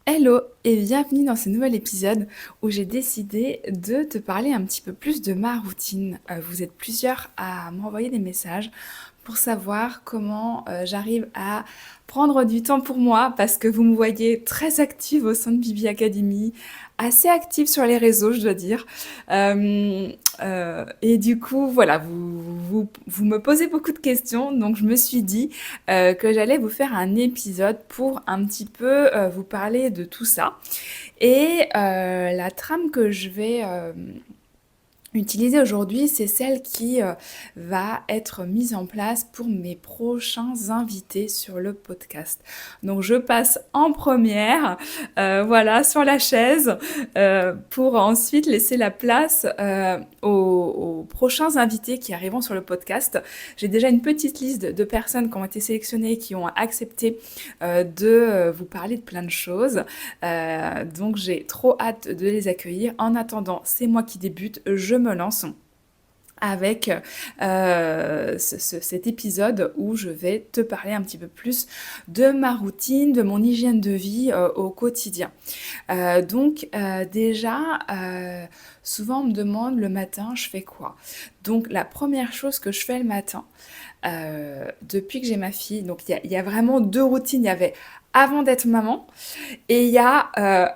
Hello et bienvenue dans ce nouvel épisode où j'ai décidé de te parler un petit peu plus de ma routine. Vous êtes plusieurs à m'envoyer des messages pour savoir comment j'arrive à prendre du temps pour moi parce que vous me voyez très active au sein de Bibi Academy, assez active sur les réseaux, je dois dire. Euh, et du coup, voilà, vous me posez beaucoup de questions, donc je me suis dit que j'allais vous faire un épisode pour un petit peu vous parler de tout ça. Et la trame que je vais utilisée aujourd'hui, c'est celle qui va être mise en place pour mes prochains invités sur le podcast. Donc je passe en première, voilà, sur la chaise, pour ensuite laisser la place aux prochains invités qui arriveront sur le podcast. J'ai déjà une petite liste de personnes qui ont été sélectionnées, qui ont accepté de vous parler de plein de choses. Donc j'ai trop hâte de les accueillir. En attendant, c'est moi qui débute, je me lance avec cet épisode où je vais te parler un petit peu plus de ma routine, de mon hygiène de vie au quotidien. Déjà, souvent on me demande le matin, je fais quoi? Donc la première chose que je fais le matin, depuis que j'ai ma fille, donc il y a vraiment deux routines. Il y avait avant d'être maman et il y a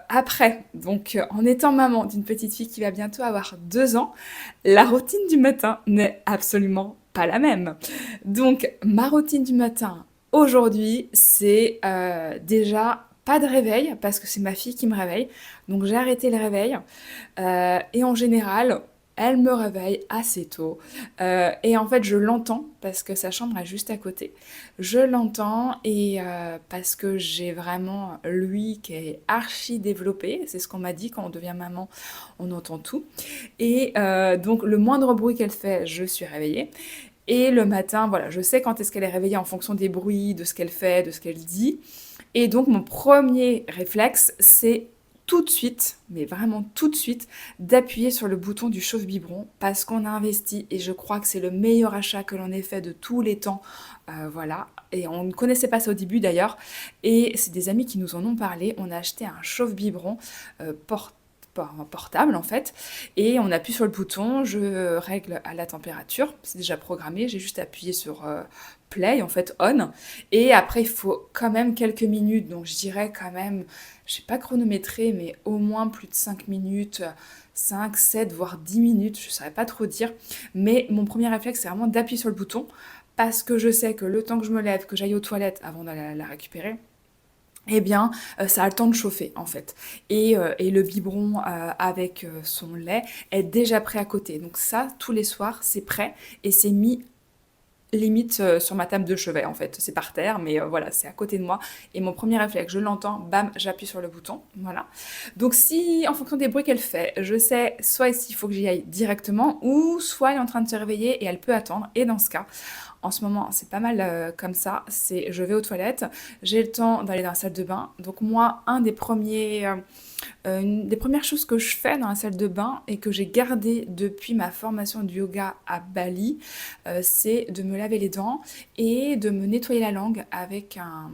après. Donc en étant maman d'une petite fille qui va bientôt avoir 2 ans, la routine du matin n'est absolument pas la même. Donc ma routine du matin aujourd'hui, c'est déjà pas de réveil parce que c'est ma fille qui me réveille. Donc j'ai arrêté le réveil. Et en général, elle me réveille assez tôt. Et en fait, je l'entends parce que sa chambre est juste à côté. Je l'entends et parce que j'ai vraiment lui qui est archi développé. C'est ce qu'on m'a dit, quand on devient maman, on entend tout. Et donc, le moindre bruit qu'elle fait, je suis réveillée. Et le matin, voilà, je sais quand est-ce qu'elle est réveillée en fonction des bruits, de ce qu'elle fait, de ce qu'elle dit. Et donc, mon premier réflexe, c'est tout de suite, mais vraiment tout de suite, d'appuyer sur le bouton du chauffe-biberon parce qu'on a investi et je crois que c'est le meilleur achat que l'on ait fait de tous les temps. Voilà. Et on ne connaissait pas ça au début d'ailleurs. Et c'est des amis qui nous en ont parlé. On a acheté un chauffe-biberon portable en fait, et on appuie sur le bouton, je règle à la température, c'est déjà programmé, j'ai juste appuyé sur play, en fait on, et après il faut quand même quelques minutes, donc je dirais quand même, je sais pas chronométrer, mais au moins plus de 5 minutes, 5, 7, voire 10 minutes, je saurais pas trop dire, mais mon premier réflexe c'est vraiment d'appuyer sur le bouton, parce que je sais que le temps que je me lève, que j'aille aux toilettes avant d'aller la récupérer, eh bien, ça a le temps de chauffer en fait. Et le biberon avec son lait est déjà prêt à côté. Donc ça, tous les soirs, c'est prêt et c'est mis limite sur ma table de chevet en fait. C'est par terre, mais voilà, c'est à côté de moi. Et mon premier réflexe, je l'entends, bam, j'appuie sur le bouton. Voilà. Donc si, en fonction des bruits qu'elle fait, je sais soit s'il faut que j'y aille directement, ou soit elle est en train de se réveiller et elle peut attendre. Et dans ce cas, en ce moment, c'est pas mal comme ça. C'est, je vais aux toilettes, j'ai le temps d'aller dans la salle de bain. Donc moi, une des premières choses que je fais dans la salle de bain et que j'ai gardé depuis ma formation de yoga à Bali, c'est de me laver les dents et de me nettoyer la langue avec un,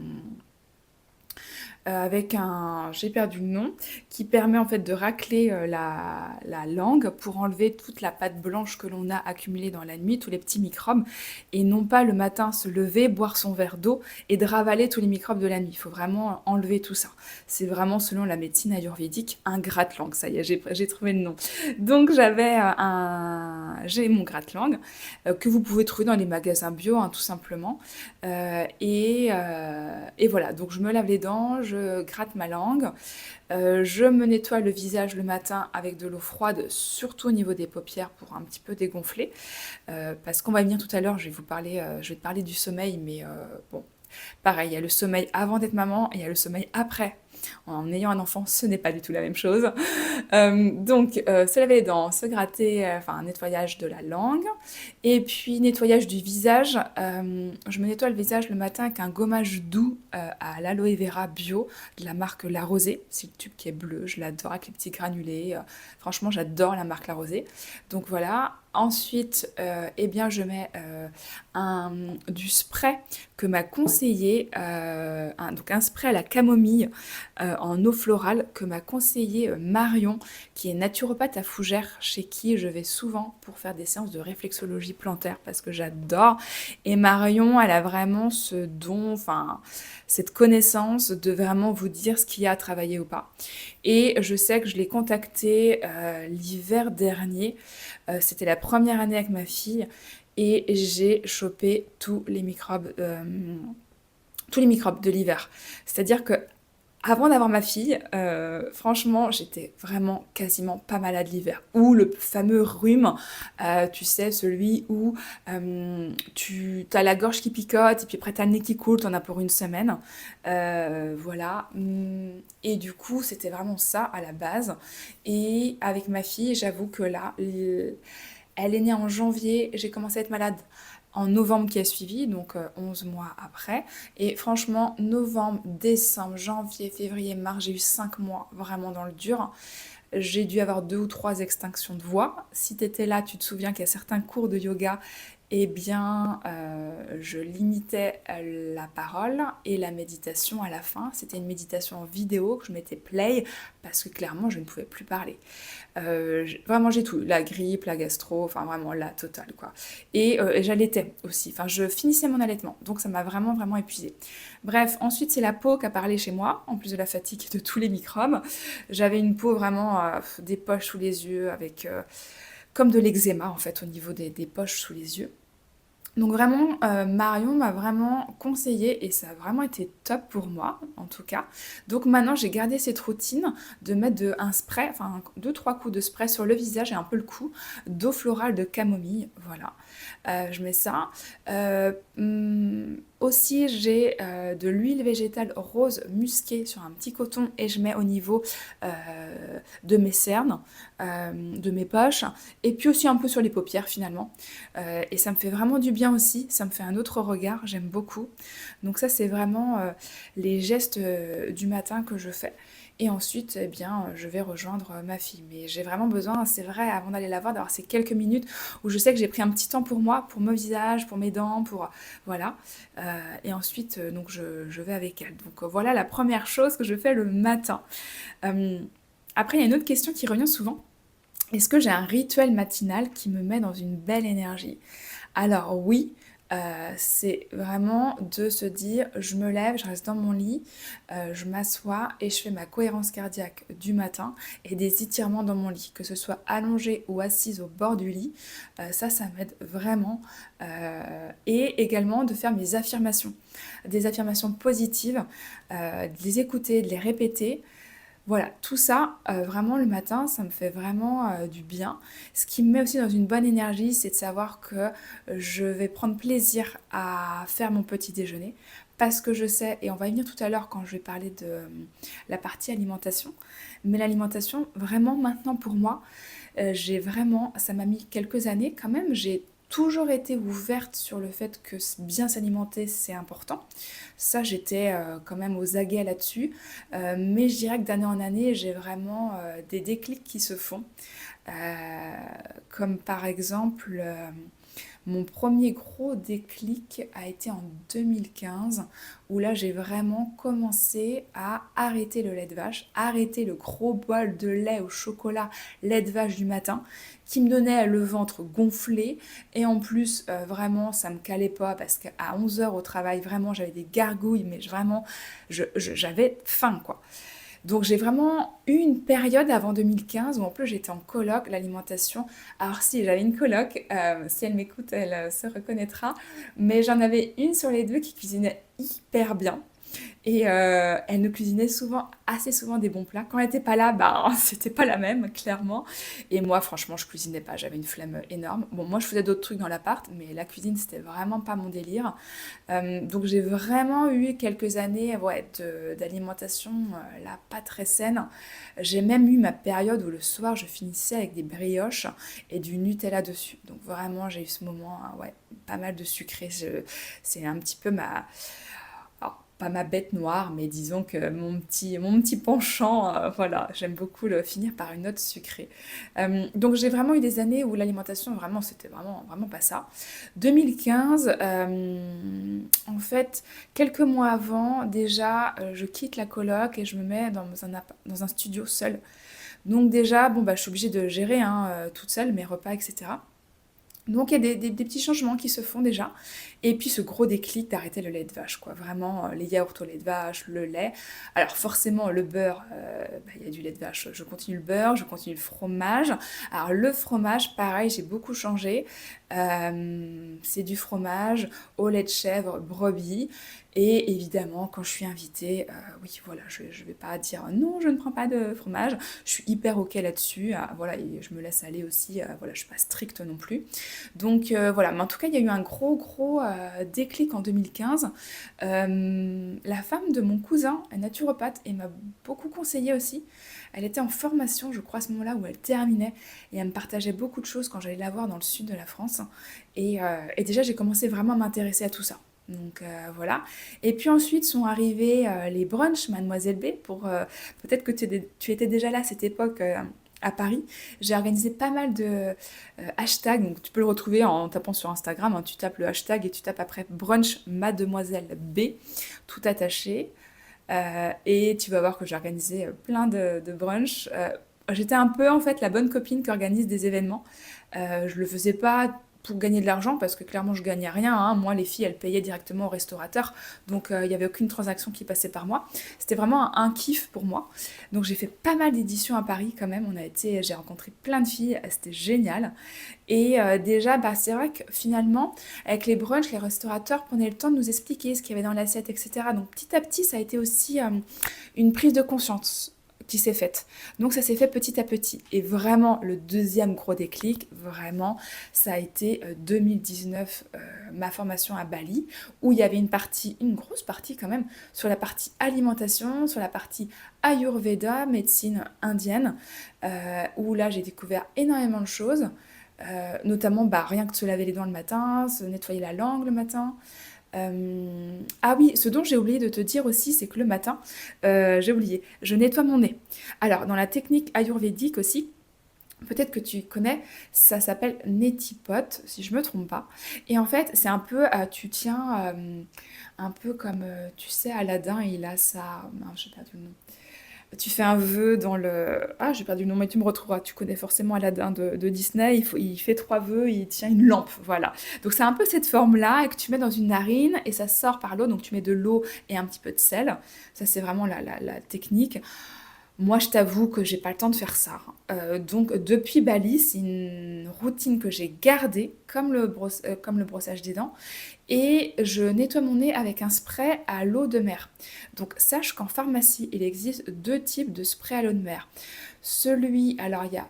j'ai perdu le nom, qui permet en fait de racler la langue pour enlever toute la pâte blanche que l'on a accumulée dans la nuit, tous les petits microbes, et non pas le matin se lever, boire son verre d'eau et de ravaler tous les microbes de la nuit. Il faut vraiment enlever tout ça. C'est vraiment, selon la médecine ayurvédique, un gratte-langue. Ça y est, j'ai trouvé le nom. Donc j'ai mon gratte-langue que vous pouvez trouver dans les magasins bio, hein, tout simplement. Et voilà, donc je me lave les dents, je gratte ma langue, je me nettoie le visage le matin avec de l'eau froide, surtout au niveau des paupières pour un petit peu dégonfler. Parce qu'on va venir tout à l'heure, je vais te parler du sommeil, mais bon, pareil, il y a le sommeil avant d'être maman et il y a le sommeil après. En ayant un enfant, ce n'est pas du tout la même chose. Se laver les dents, se gratter, enfin, un nettoyage de la langue. Et puis, nettoyage du visage. Je me nettoie le visage le matin avec un gommage doux à l'aloe vera bio de la marque La Rosée. C'est le tube qui est bleu, je l'adore avec les petits granulés. Franchement, j'adore la marque La Rosée. Donc voilà. Ensuite, eh bien, je mets du spray que m'a conseillé, donc un spray à la camomille en eau florale que m'a conseillé Marion, qui est naturopathe à Fougères, chez qui je vais souvent pour faire des séances de réflexologie plantaire parce que j'adore. Et Marion, elle a vraiment ce don, enfin, cette connaissance de vraiment vous dire ce qu'il y a à travailler ou pas. Et je sais que je l'ai contactée l'hiver dernier. C'était la première année avec ma fille. Et j'ai chopé tous les microbes de l'hiver. C'est-à-dire que avant d'avoir ma fille, franchement, j'étais vraiment quasiment pas malade l'hiver. Ou le fameux rhume, tu sais, celui où tu as la gorge qui picote, et puis après t'as le nez qui coule, t'en as pour une semaine. Voilà. Et du coup, c'était vraiment ça à la base. Et avec ma fille, j'avoue que là, elle est née en janvier, j'ai commencé à être malade en novembre qui a suivi, donc 11 mois après. Et franchement, novembre, décembre, janvier, février, mars, j'ai eu 5 mois vraiment dans le dur. J'ai dû avoir 2 ou 3 extinctions de voix. Si tu étais là, tu te souviens qu'il y a certains cours de yoga, eh bien, je limitais la parole et la méditation à la fin. C'était une méditation en vidéo que je mettais play parce que clairement, je ne pouvais plus parler. Vraiment, j'ai tout. La grippe, la gastro, enfin vraiment la totale, quoi. Et j'allaitais aussi. Enfin, je finissais mon allaitement. Donc, ça m'a vraiment, vraiment épuisée. Bref, ensuite, c'est la peau qui a parlé chez moi, en plus de la fatigue et de tous les microbes. J'avais une peau vraiment des poches sous les yeux, avec comme de l'eczéma, en fait, au niveau des poches sous les yeux. Donc vraiment, Marion m'a vraiment conseillé et ça a vraiment été top pour moi, en tout cas. Donc maintenant, j'ai gardé cette routine de mettre un spray, enfin 2 3 coups de spray sur le visage et un peu le cou, d'eau florale de camomille, voilà. Je mets ça. Aussi, j'ai de l'huile végétale rose musquée sur un petit coton et je mets au niveau de mes cernes, de mes poches, et puis aussi un peu sur les paupières finalement. Et ça me fait vraiment du bien aussi, ça me fait un autre regard, j'aime beaucoup. Donc ça, c'est vraiment les gestes du matin que je fais. Et ensuite, eh bien, je vais rejoindre ma fille. Mais j'ai vraiment besoin, c'est vrai, avant d'aller la voir, d'avoir ces quelques minutes où je sais que j'ai pris un petit temps pour moi, pour mon visage, pour mes dents, pour... Voilà. Et ensuite, donc, je vais avec elle. Donc voilà la première chose que je fais le matin. Euh, Après, il y a une autre question qui revient souvent. Est-ce que j'ai un rituel matinal qui me met dans une belle énergie? Alors oui, c'est vraiment de se dire, je me lève, je reste dans mon lit, je m'assois et je fais ma cohérence cardiaque du matin et des étirements dans mon lit, que ce soit allongée ou assise au bord du lit, ça m'aide vraiment. Et également de faire mes affirmations, des affirmations positives, de les écouter, de les répéter. Voilà, tout ça, vraiment le matin, ça me fait vraiment du bien. Ce qui me met aussi dans une bonne énergie, c'est de savoir que je vais prendre plaisir à faire mon petit déjeuner. Parce que je sais, et on va y venir tout à l'heure quand je vais parler de la partie alimentation, mais l'alimentation, vraiment maintenant pour moi, j'ai vraiment, ça m'a mis quelques années quand même, j'ai toujours été ouverte sur le fait que bien s'alimenter, c'est important. Ça, j'étais quand même aux aguets là-dessus. Mais je dirais que d'année en année, j'ai vraiment des déclics qui se font. Euh, Comme par exemple, mon premier gros déclic a été en 2015, où là j'ai vraiment commencé à arrêter le lait de vache, arrêter le gros bol de lait au chocolat, lait de vache du matin, qui me donnait le ventre gonflé, et en plus vraiment ça me calait pas, parce qu'à 11 heures au travail, vraiment j'avais des gargouilles, mais vraiment j'avais faim quoi. Donc j'ai vraiment eu une période avant 2015 où en plus j'étais en coloc, l'alimentation. Alors si j'avais une coloc, si elle m'écoute, elle se reconnaîtra, mais j'en avais une sur les deux qui cuisinait hyper bien. Et elle nous cuisinait souvent, assez souvent des bons plats. Quand elle n'était pas là, bah, c'était pas la même, clairement. Et moi, franchement, je cuisinais pas, j'avais une flemme énorme. Bon, moi, je faisais d'autres trucs dans l'appart, mais la cuisine, c'était vraiment pas mon délire. Donc, j'ai vraiment eu quelques années ouais, d'alimentation là, pas très saine. J'ai même eu ma période où le soir, je finissais avec des brioches et du Nutella dessus. Donc, vraiment, j'ai eu ce moment, hein, ouais, pas mal de sucré. C'est un petit peu ma pas ma bête noire, mais disons que mon petit penchant, voilà, j'aime beaucoup le finir par une note sucrée. Donc j'ai vraiment eu des années où l'alimentation, vraiment, c'était vraiment pas ça. 2015, en fait, quelques mois avant, déjà, je quitte la coloc et je me mets dans un studio seule. Donc déjà, bon, bah, je suis obligée de gérer hein, toute seule mes repas, etc. Donc il y a des petits changements qui se font déjà. Et puis ce gros déclic d'arrêter le lait de vache, quoi. Vraiment, les yaourts au lait de vache, le lait. Alors forcément, le beurre, bah, il y a du lait de vache. Je continue le beurre, je continue le fromage. Alors le fromage, pareil, j'ai beaucoup changé. C'est du fromage au lait de chèvre, brebis. Et évidemment, quand je suis invitée, oui, voilà, je vais pas dire non, je ne prends pas de fromage. Je suis hyper ok là-dessus. Voilà, et je me laisse aller aussi. Voilà, je suis pas stricte non plus. Donc voilà, mais en tout cas, il y a eu un gros déclic en 2015. La femme de mon cousin est naturopathe et m'a beaucoup conseillé aussi. Elle était en formation, je crois, à ce moment-là où elle terminait et elle me partageait beaucoup de choses quand j'allais la voir dans le sud de la France. Et déjà, j'ai commencé vraiment à m'intéresser à tout ça. Donc voilà. Et puis ensuite sont arrivés les brunchs Mademoiselle B. Peut-être que tu étais déjà là à cette époque à Paris. J'ai organisé pas mal de hashtags, donc tu peux le retrouver en tapant sur Instagram, hein, tu tapes le hashtag et tu tapes après brunch Mademoiselle B, tout attaché. Et tu vas voir que j'ai organisé plein de brunchs. J'étais un peu en fait la bonne copine qui organise des événements. Je le faisais pas pour gagner de l'argent parce que clairement je gagnais rien, hein. Moi les filles elles payaient directement au restaurateur, donc il n'y avait aucune transaction qui passait par moi. C'était vraiment un kiff pour moi. Donc j'ai fait pas mal d'éditions à Paris quand même. J'ai rencontré plein de filles, c'était génial. Et déjà bah, c'est vrai que finalement avec les brunchs, les restaurateurs prenaient le temps de nous expliquer ce qu'il y avait dans l'assiette, etc. Donc petit à petit ça a été aussi une prise de conscience qui s'est faite. Donc ça s'est fait petit à petit. Et vraiment, le deuxième gros déclic, vraiment, ça a été 2019, ma formation à Bali, où il y avait une grosse partie quand même, sur la partie alimentation, sur la partie Ayurveda, médecine indienne, où là j'ai découvert énormément de choses. Notamment bah, rien que se laver les dents le matin, se nettoyer la langue le matin, ah oui, ce dont j'ai oublié de te dire aussi, c'est que le matin, j'ai oublié, je nettoie mon nez. Alors, dans la technique ayurvédique aussi, peut-être que tu connais, ça s'appelle Neti-Pot, si je me trompe pas. Et en fait, c'est un peu, tu tiens un peu comme, tu sais, Aladdin, il a sa... mince, j'ai perdu le nom. Tu fais un vœu dans le... Ah, j'ai perdu le nom, mais tu me retrouveras. Tu connais forcément Aladdin de Disney. Il fait trois vœux, il tient une lampe. Voilà. Donc c'est un peu cette forme-là et que tu mets dans une narine et ça sort par l'eau. Donc tu mets de l'eau et un petit peu de sel. Ça, c'est vraiment la technique. Moi, je t'avoue que j'ai pas le temps de faire ça. Donc, depuis Bali, c'est une routine que j'ai gardée, comme le brossage des dents. Et je nettoie mon nez avec un spray à l'eau de mer. Donc, sache qu'en pharmacie, il existe deux types de spray à l'eau de mer. Alors il y a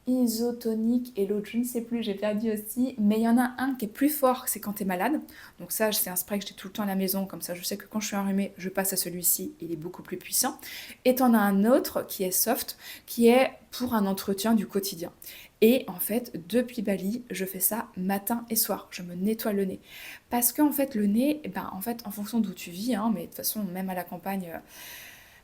isotonique et l'autre, je ne sais plus, j'ai perdu aussi. Mais il y en a un qui est plus fort, c'est quand tu es malade. Donc ça, c'est un spray que j'ai tout le temps à la maison. Comme ça, je sais que quand je suis enrhumée, je passe à celui-ci. Il est beaucoup plus puissant. Et tu en as un autre qui est soft, qui est pour un entretien du quotidien. Et en fait, depuis Bali, je fais ça matin et soir. Je me nettoie le nez. Parce qu'en fait, le nez, eh ben, en fait, en fonction d'où tu vis, hein, mais de toute façon, même à la campagne,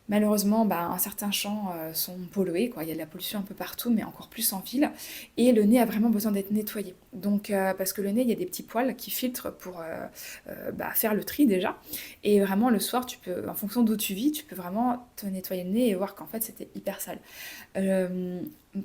malheureusement, bah, certains champs sont pollués, quoi. Il y a de la pollution un peu partout, mais encore plus en ville. Et le nez a vraiment besoin d'être nettoyé. Donc, parce que le nez, il y a des petits poils qui filtrent pour bah, faire le tri déjà. Et vraiment, le soir, tu peux, en fonction d'où tu vis, tu peux vraiment te nettoyer le nez et voir qu'en fait, c'était hyper sale. Euh,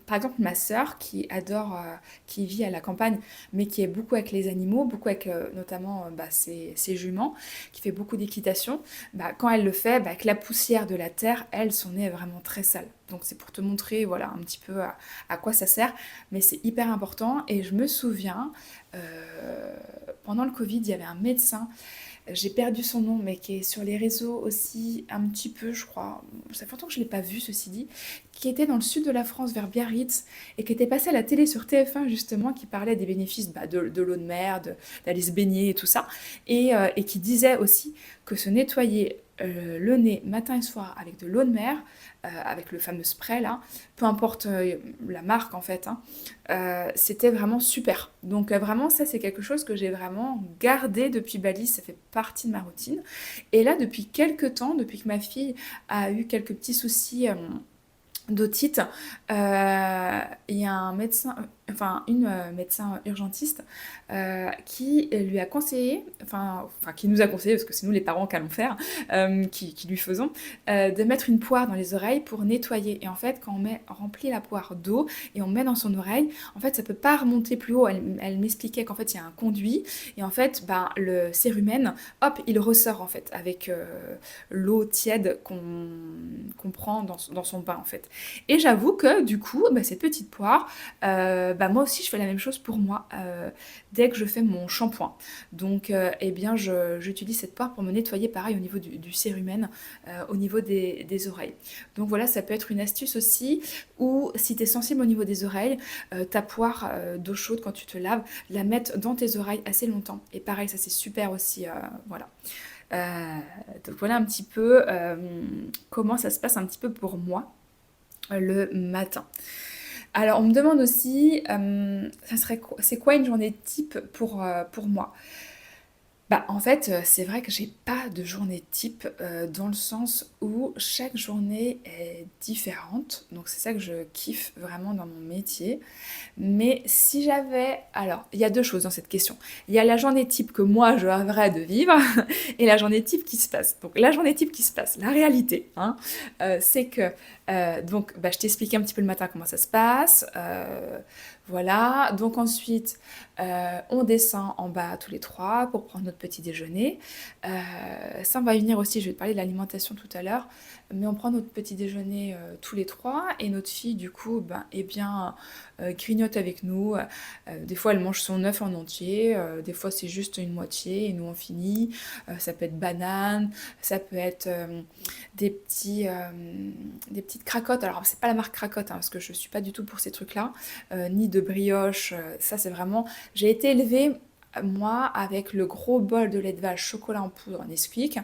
Par exemple, ma sœur qui adore, qui vit à la campagne, mais qui est beaucoup avec les animaux, beaucoup avec notamment bah, ses juments, qui fait beaucoup d'équitation, bah, quand elle le fait, bah, avec la poussière de la terre, elle, son nez est vraiment très sale. Donc c'est pour te montrer voilà, un petit peu à quoi ça sert, mais c'est hyper important. Et je me souviens, pendant le Covid, il y avait un médecin, j'ai perdu son nom, mais qui est sur les réseaux aussi un petit peu, je crois. Ça fait longtemps que je ne l'ai pas vu, ceci dit. Qui était dans le sud de la France, vers Biarritz, et qui était passé à la télé sur TF1, justement, qui parlait des bénéfices bah, de l'eau de mer, d'aller se baigner et tout ça. Et qui disait aussi que se nettoyer le nez matin et soir avec de l'eau de mer, avec le fameux spray là, peu importe la marque en fait, hein, c'était vraiment super. Donc vraiment ça c'est quelque chose que j'ai vraiment gardé depuis Bali, ça fait partie de ma routine. Et là depuis quelques temps, depuis que ma fille a eu quelques petits soucis d'otite, il y a un médecin, enfin une médecin urgentiste qui lui a conseillé, enfin qui nous a conseillé, parce que c'est nous les parents qu'allons faire, qui lui faisons, de mettre une poire dans les oreilles pour nettoyer. Et en fait, quand on remplit la poire d'eau et on met dans son oreille, en fait, ça peut pas remonter plus haut. Elle m'expliquait qu'en fait, il y a un conduit et en fait, ben, le cérumen, hop, il ressort en fait avec l'eau tiède qu'on prend dans son bain en fait. Et j'avoue que du coup, bah, cette petite poire, bah, moi aussi je fais la même chose pour moi dès que je fais mon shampoing. Donc eh bien j'utilise cette poire pour me nettoyer pareil au niveau du cérumen, au niveau des oreilles. Donc voilà, ça peut être une astuce aussi, ou si tu es sensible au niveau des oreilles, ta poire d'eau chaude quand tu te laves, la mettre dans tes oreilles assez longtemps. Et pareil, ça c'est super aussi, voilà. Euh, donc voilà un petit peu comment ça se passe un petit peu pour moi le matin. Alors, on me demande aussi, c'est quoi une journée type pour moi? Bah, en fait, c'est vrai que j'ai pas de journée type, dans le sens où chaque journée est différente. Donc c'est ça que je kiffe vraiment dans mon métier. Mais si j'avais... Alors, il y a deux choses dans cette question. Il y a la journée type que moi, je rêverais de vivre et la journée type qui se passe. Donc, la journée type qui se passe, la réalité, hein, c'est que... donc, bah, je t'ai expliqué un petit peu le matin comment ça se passe. Voilà. Donc ensuite, on descend en bas tous les trois pour prendre notre petit déjeuner. Ça, on va y venir aussi, je vais te parler de l'alimentation tout à l'heure. Mais on prend notre petit déjeuner tous les trois et notre fille, du coup, ben, eh bien, grignote avec nous. Des fois, elle mange son œuf en entier, des fois, c'est juste une moitié et nous, on finit. Ça peut être banane, ça peut être des petites cracottes. Alors, c'est pas la marque cracotte, hein, parce que je suis pas du tout pour ces trucs-là, ni de brioche. Ça, c'est vraiment. J'ai été élevée moi, avec le gros bol de lait de vache chocolat en poudre Nesquik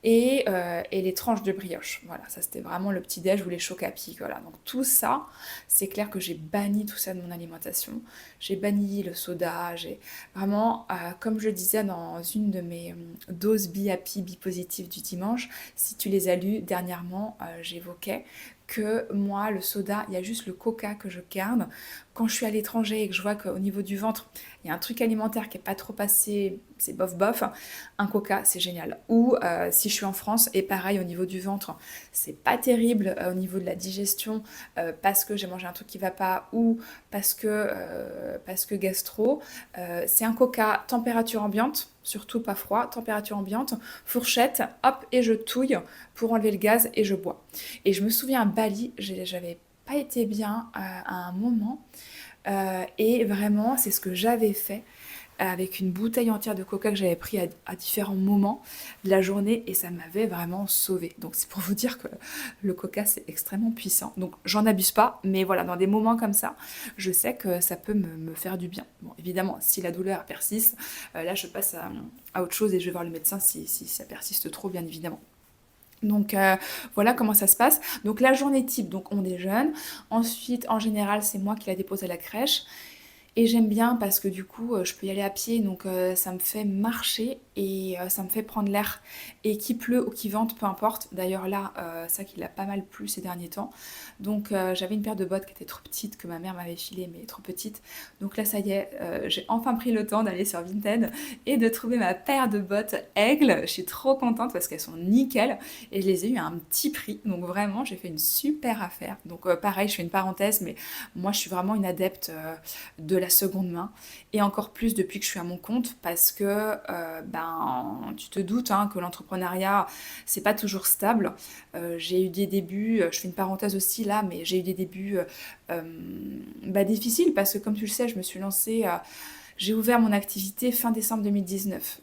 et les tranches de brioche. Voilà, ça c'était vraiment le petit déj ou les chocs à pic. Voilà, donc tout ça, c'est clair que j'ai banni tout ça de mon alimentation. J'ai banni le soda. J'ai vraiment, comme je disais dans une de mes doses Be Happy, Be Positive du dimanche, si tu les as lues dernièrement, j'évoquais que moi, le soda, il y a juste le coca que je garde. Quand je suis à l'étranger et que je vois qu'au niveau du ventre, il y a un truc alimentaire qui est pas trop passé, c'est bof bof, un coca, c'est génial. Ou si je suis en France, et pareil au niveau du ventre, c'est pas terrible au niveau de la digestion parce que j'ai mangé un truc qui va pas ou parce que gastro. C'est un coca température ambiante, surtout pas froid, température ambiante, fourchette, hop, et je touille pour enlever le gaz et je bois. Et je me souviens à Bali, j'avais pas été bien à un moment. Et vraiment, c'est ce que j'avais fait avec une bouteille entière de coca que j'avais pris à différents moments de la journée et ça m'avait vraiment sauvée. Donc c'est pour vous dire que le coca c'est extrêmement puissant. Donc j'en abuse pas, mais voilà, dans des moments comme ça, je sais que ça peut me faire du bien. Bon, évidemment, si la douleur persiste, là je passe à autre chose et je vais voir le médecin si ça persiste trop, bien évidemment. Donc voilà comment ça se passe. Donc la journée type, donc on déjeune. Ensuite, en général, c'est moi qui la dépose à la crèche. Et j'aime bien parce que du coup, je peux y aller à pied, donc ça me fait marcher et ça me fait prendre l'air. Et qu'il pleut ou qu'il vente, peu importe. D'ailleurs là, ça qu'il a pas mal plu ces derniers temps. Donc j'avais une paire de bottes qui était trop petite, que ma mère m'avait filée, mais trop petite. Donc là, ça y est, j'ai enfin pris le temps d'aller sur Vinted et de trouver ma paire de bottes aigle. Je suis trop contente parce qu'elles sont nickel et je les ai eues à un petit prix. Donc vraiment, j'ai fait une super affaire. Donc pareil, je fais une parenthèse, mais moi, je suis vraiment une adepte de la seconde main et encore plus depuis que je suis à mon compte parce que ben tu te doutes hein, que l'entrepreneuriat c'est pas toujours stable. J'ai eu des débuts, je fais une parenthèse aussi là, mais j'ai eu des débuts euh, bah, difficiles parce que comme tu le sais, je me suis lancée j'ai ouvert mon activité fin décembre 2019.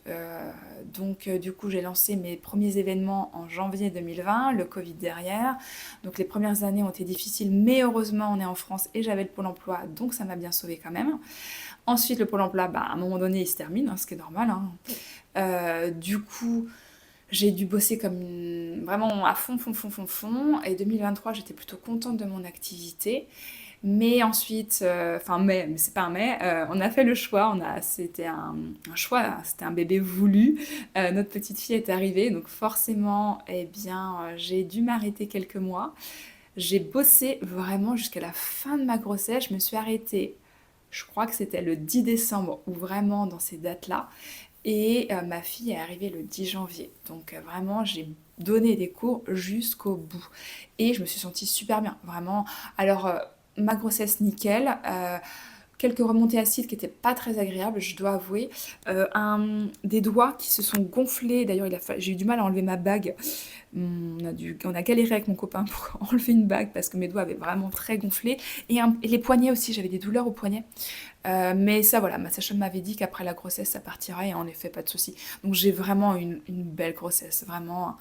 Donc du coup j'ai lancé mes premiers événements en janvier 2020, le Covid derrière. Donc les premières années ont été difficiles, mais heureusement on est en France et j'avais le Pôle emploi, donc ça m'a bien sauvé quand même. Ensuite le Pôle emploi, bah, à un moment donné il se termine, hein, ce qui est normal. Hein. Du coup J'ai dû bosser comme vraiment à fond, fond, fond, fond, fond. Et 2023, j'étais plutôt contente de mon activité. Mais ensuite, enfin mais c'est pas un mais, on a fait le choix, c'était un choix, c'était un bébé voulu. Notre petite fille est arrivée, donc forcément, eh bien, j'ai dû m'arrêter quelques mois. J'ai bossé vraiment jusqu'à la fin de ma grossesse. Je me suis arrêtée, je crois que c'était le 10 décembre, ou vraiment dans ces dates-là. Et ma fille est arrivée le 10 janvier. Donc vraiment, j'ai donné des cours jusqu'au bout. Et je me suis sentie super bien, vraiment. Alors, ma grossesse, nickel. Quelques remontées acides qui n'étaient pas très agréables, je dois avouer. Des doigts qui se sont gonflés. D'ailleurs, j'ai eu du mal à enlever ma bague. On a galéré avec mon copain pour enlever une bague parce que mes doigts avaient vraiment très gonflé. Et les poignets aussi, j'avais des douleurs aux poignets. Mais ça, voilà, ma sage-femme m'avait dit qu'après la grossesse, ça partirait, et en effet, pas de souci. Donc j'ai vraiment une belle grossesse, vraiment,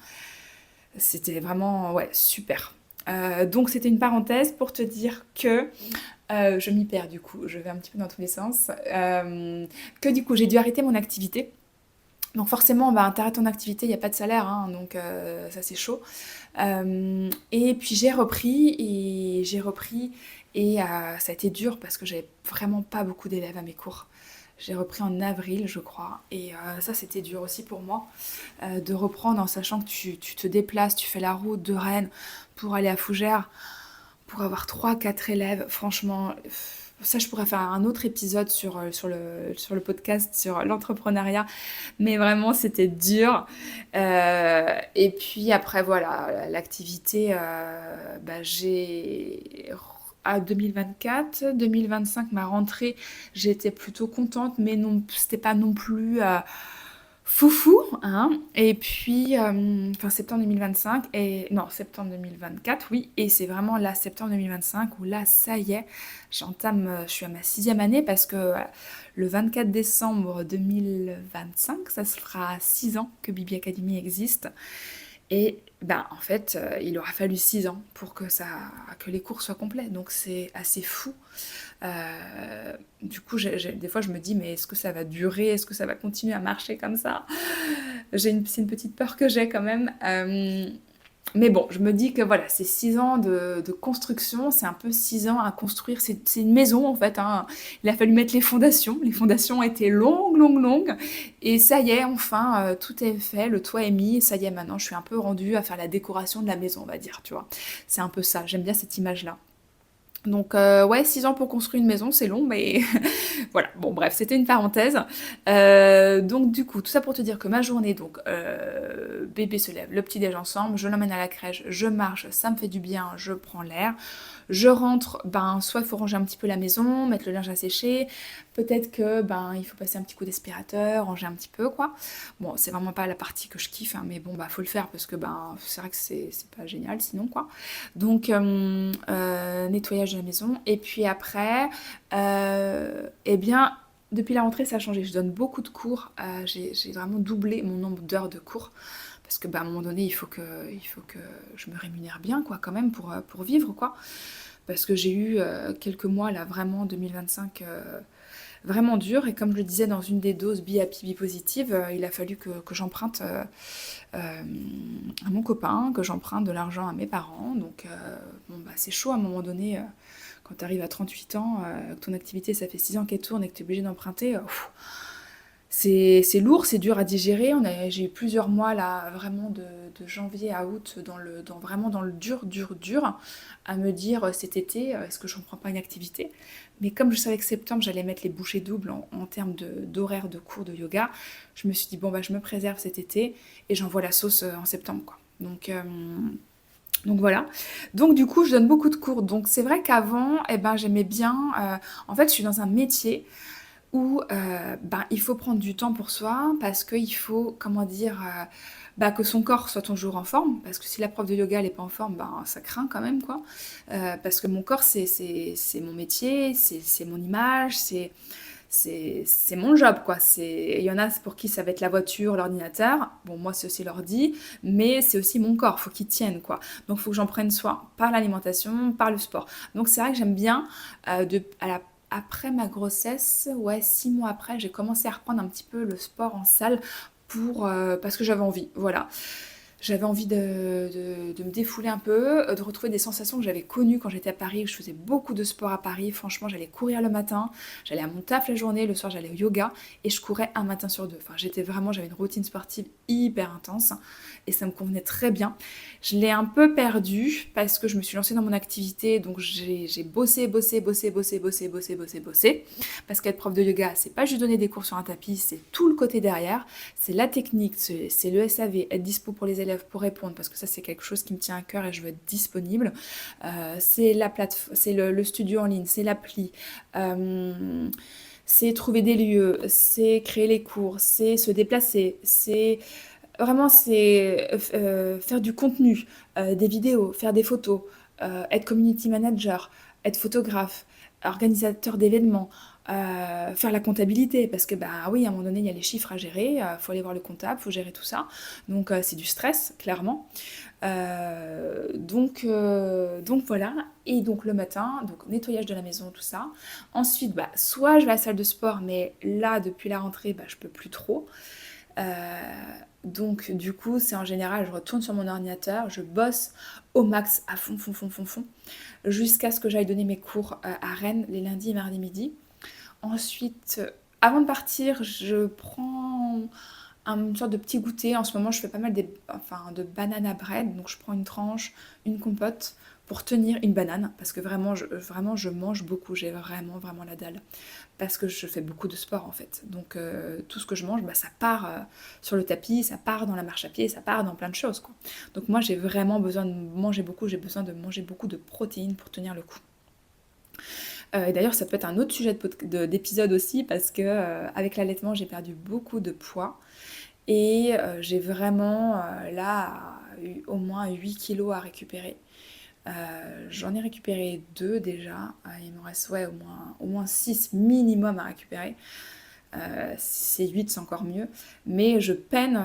c'était vraiment, ouais, super. Donc c'était une parenthèse pour te dire que je m'y perds du coup, je vais un petit peu dans tous les sens. Que du coup, j'ai dû arrêter mon activité. Donc forcément, bah, t'arrêtes ton activité, il n'y a pas de salaire, hein, donc ça c'est chaud. Et puis j'ai repris, et ça a été dur parce que j'avais vraiment pas beaucoup d'élèves à mes cours. J'ai repris en avril, je crois, et ça c'était dur aussi pour moi, de reprendre en sachant que tu te déplaces, tu fais la route de Rennes pour aller à Fougères, pour avoir trois quatre élèves. Franchement, ça je pourrais faire un autre épisode sur le podcast, sur l'entrepreneuriat, mais vraiment c'était dur. Et puis après voilà, l'activité, bah, à 2024, 2025, ma rentrée, j'étais plutôt contente, mais non, c'était pas non plus foufou, hein. Et puis, enfin septembre 2025, et non, septembre 2024, oui, et c'est vraiment là, septembre 2025, où là, ça y est, je suis à ma sixième année parce que le 24 décembre 2025, ça se fera 6 ans que Bibi Academy existe. Et ben, en fait, il aura fallu 6 ans pour que les cours soient complets. Donc c'est assez fou. Du coup, des fois, je me dis, mais est-ce que ça va durer? Est-ce que ça va continuer à marcher comme ça? C'est une petite peur que j'ai quand même. Mais bon, je me dis que voilà, c'est 6 ans de construction, c'est un peu 6 ans à construire. C'est une maison en fait, hein. Il a fallu mettre les fondations. Les fondations étaient longues, longues, longues. Et ça y est, enfin, tout est fait, le toit est mis. Et ça y est, maintenant, je suis un peu rendue à faire la décoration de la maison, on va dire, tu vois. C'est un peu ça. J'aime bien cette image-là. Donc ouais, 6 ans pour construire une maison, c'est long, mais voilà. Bon, bref, c'était une parenthèse. Donc du coup, tout ça pour te dire que ma journée, donc bébé se lève, le petit déj ensemble, je l'emmène à la crèche, je marche, ça me fait du bien, je prends l'air. Je rentre, ben soit il faut ranger un petit peu la maison, mettre le linge à sécher, peut-être que ben il faut passer un petit coup d'aspirateur, ranger un petit peu quoi. Bon, c'est vraiment pas la partie que je kiffe, hein, mais bon bah faut le faire parce que ben c'est vrai que c'est pas génial sinon quoi. Donc nettoyage de la maison. Et puis après, eh bien, depuis la rentrée, ça a changé. Je donne beaucoup de cours. J'ai vraiment doublé mon nombre d'heures de cours. Parce que, bah, à un moment donné, il faut que je me rémunère bien, quoi, quand même, pour vivre, quoi. Parce que j'ai eu quelques mois, là, vraiment, 2025, vraiment dur. Et comme je le disais dans une des doses Be Happy, Be Positive, il a fallu que j'emprunte à mon copain, que j'emprunte de l'argent à mes parents. Donc, bon, bah, c'est chaud à un moment donné, quand tu arrives à 38 ans, que ton activité, ça fait 6 ans qu'elle tourne et que tu es obligé d'emprunter. C'est lourd, c'est dur à digérer. J'ai eu plusieurs mois là, vraiment de janvier à août, vraiment dans le dur, dur, dur, à me dire cet été, est-ce que je ne reprends pas une activité? Mais comme je savais que septembre, j'allais mettre les bouchées doubles en termes d'horaire de cours de yoga, je me suis dit, bon, bah, je me préserve cet été et j'envoie la sauce en septembre, quoi. Donc voilà. Donc du coup, je donne beaucoup de cours. Donc c'est vrai qu'avant, eh ben, j'aimais bien. En fait, je suis dans un métier où ben, il faut prendre du temps pour soi parce qu'il faut, comment dire, bah, que son corps soit toujours en forme. Parce que si la prof de yoga n'est pas en forme, ben, ça craint quand même, quoi. Parce que mon corps, c'est mon métier, c'est mon image, c'est mon job, quoi. Il y en a pour qui ça va être la voiture, l'ordinateur. Bon, moi, c'est aussi l'ordi, mais c'est aussi mon corps, faut qu'il tienne, quoi. Donc, il faut que j'en prenne soin par l'alimentation, par le sport. Donc, c'est vrai que j'aime bien, après ma grossesse, ouais, 6 mois après, j'ai commencé à reprendre un petit peu le sport en salle parce que j'avais envie, voilà. J'avais envie de me défouler un peu, de retrouver des sensations que j'avais connues quand j'étais à Paris, où je faisais beaucoup de sport à Paris. Franchement, j'allais courir le matin, j'allais à mon taf la journée, le soir j'allais au yoga et je courais un matin sur deux. Enfin, j'avais une routine sportive hyper intense et ça me convenait très bien. Je l'ai un peu perdu parce que je me suis lancée dans mon activité, donc j'ai bossé, bossé, bossé, bossé, bossé, bossé, bossé, bossé. Parce qu'être prof de yoga, c'est pas juste donner des cours sur un tapis, c'est tout le côté derrière. C'est la technique, c'est le SAV, être dispo pour les élèves pour répondre, parce que ça c'est quelque chose qui me tient à cœur et je veux être disponible. C'est la plateforme, c'est le studio en ligne, c'est l'appli, euh, c'est trouver des lieux, c'est créer les cours, c'est se déplacer, c'est faire du contenu, des vidéos, faire des photos, être community manager, être photographe, organisateur d'événements, faire la comptabilité, parce que bah oui, à un moment donné, il y a les chiffres à gérer, faut aller voir le comptable, faut gérer tout ça. Donc c'est du stress, clairement. Donc voilà. Et donc le matin, donc nettoyage de la maison, tout ça. Ensuite, bah, soit je vais à la salle de sport, mais là, depuis la rentrée, bah, je peux plus trop. Donc du coup, c'est en général, je retourne sur mon ordinateur, je bosse au max à fond, fond, fond, fond, fond, jusqu'à ce que j'aille donner mes cours à Rennes les lundis et mardis midi. Ensuite, avant de partir, je prends une sorte de petit goûter. En ce moment, je fais pas mal enfin, de banana bread. Donc, je prends une tranche, une compote pour tenir une banane. Parce que vraiment, je mange beaucoup. J'ai vraiment, vraiment la dalle. Parce que je fais beaucoup de sport, en fait. Donc, tout ce que je mange, bah, ça part sur le tapis, ça part dans la marche à pied, ça part dans plein de choses, quoi. Donc, moi, j'ai vraiment besoin de manger beaucoup. J'ai besoin de manger beaucoup de protéines pour tenir le coup. Et d'ailleurs, ça peut être un autre sujet d'épisode aussi parce que avec l'allaitement, j'ai perdu beaucoup de poids et j'ai vraiment là au moins 8 kilos à récupérer. J'en ai récupéré 2 déjà. Il me reste ouais, au moins 6 minimum à récupérer. Si c'est 8, c'est encore mieux. Mais je peine,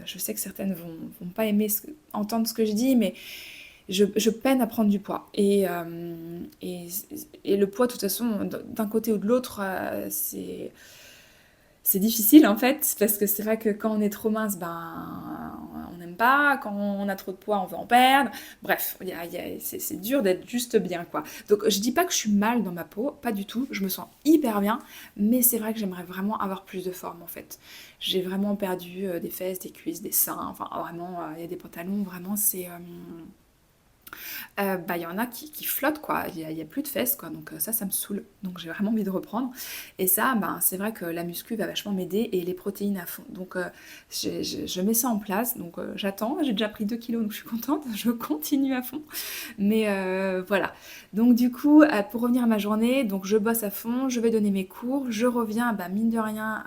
je sais que certaines vont pas aimer entendre ce que je dis, mais je peine à prendre du poids. Et le poids, de toute façon, d'un côté ou de l'autre, c'est difficile en fait, parce que c'est vrai que quand on est trop mince, ben on n'aime pas, quand on a trop de poids, on veut en perdre. Bref, c'est dur d'être juste bien quoi. Donc je dis pas que je suis mal dans ma peau, pas du tout, je me sens hyper bien, mais c'est vrai que j'aimerais vraiment avoir plus de forme en fait. J'ai vraiment perdu des fesses, des cuisses, des seins, enfin vraiment, il y a des pantalons, vraiment bah, il y en a qui flottent, quoi. Il y a plus de fesses, quoi. Donc ça me saoule. Donc j'ai vraiment envie de reprendre. Et ça, ben, c'est vrai que la muscu va vachement m'aider et les protéines à fond. Donc je mets ça en place. Donc j'attends. J'ai déjà pris 2 kilos, donc je suis contente. Je continue à fond. Mais voilà. Donc du coup, pour revenir à ma journée, donc je bosse à fond, je vais donner mes cours. Je reviens, bah, mine de rien,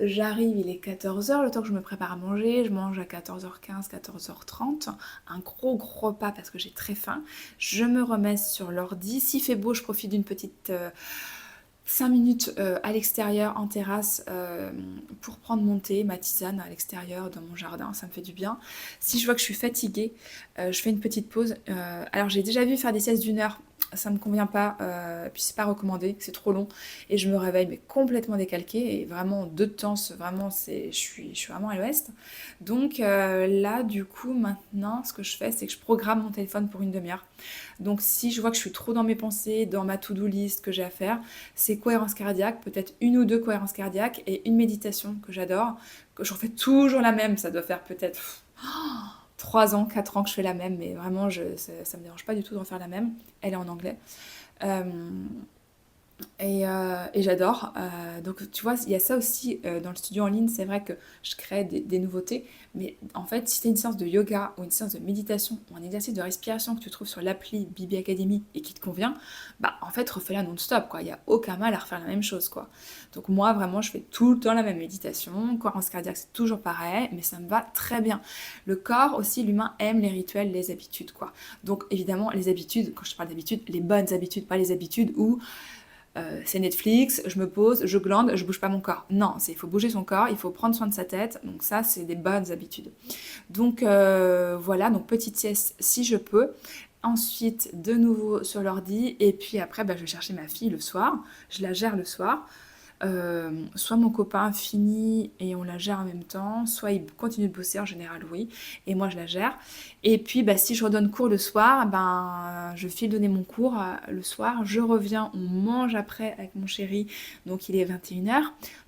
j'arrive, il est 14 heures, le temps que je me prépare à manger, je mange à 14h15, 14h30, un gros gros repas parce que j'ai très faim. Je me remets sur l'ordi, s'il fait beau, je profite d'une petite 5 minutes à l'extérieur, en terrasse, pour prendre mon thé, ma tisane à l'extérieur, dans mon jardin, ça me fait du bien. Si je vois que je suis fatiguée, je fais une petite pause. Alors j'ai déjà vu faire des siestes d'1 heure, ça me convient pas, puis c'est pas recommandé, c'est trop long, et je me réveille mais complètement décalquée, et vraiment deux de temps, vraiment, je suis vraiment à l'ouest. Donc là, du coup, maintenant, ce que je fais, c'est que je programme mon téléphone pour une demi-heure. Donc si je vois que je suis trop dans mes pensées, dans ma to-do list que j'ai à faire, c'est cohérence cardiaque, peut-être une ou deux cohérences cardiaques et une méditation que j'adore, que je refais toujours la même, ça doit faire peut-être 3 ans, 4 ans que je fais la même, mais vraiment ça me dérange pas du tout de refaire la même, elle est en anglais. Euh, et j'adore. Donc tu vois, il y a ça aussi dans le studio en ligne. C'est vrai que je crée des nouveautés. Mais en fait, si tu as une séance de yoga ou une séance de méditation ou un exercice de respiration que tu trouves sur l'appli Bibi Academy et qui te convient, bah en fait, refais-la non-stop, quoi. Il n'y a aucun mal à refaire la même chose, quoi. Donc moi, vraiment, je fais tout le temps la même méditation. Cohérence cardiaque, c'est toujours pareil, mais ça me va très bien. Le corps aussi, l'humain aime les rituels, les habitudes, quoi. Donc évidemment, les habitudes, quand je parle d'habitudes, les bonnes habitudes, pas les habitudes où c'est Netflix, je me pose, je glande, je bouge pas mon corps. Non, il faut bouger son corps, il faut prendre soin de sa tête. Donc ça, c'est des bonnes habitudes. Donc voilà, donc petite sieste si je peux. Ensuite, de nouveau sur l'ordi. Et puis après, bah, je vais chercher ma fille le soir. Je la gère le soir. Soit mon copain finit et on la gère en même temps, soit il continue de bosser, en général oui, et moi je la gère. Et puis bah, si je redonne cours le soir, ben, je file donner mon cours le soir, je reviens, on mange après avec mon chéri, donc il est 21h,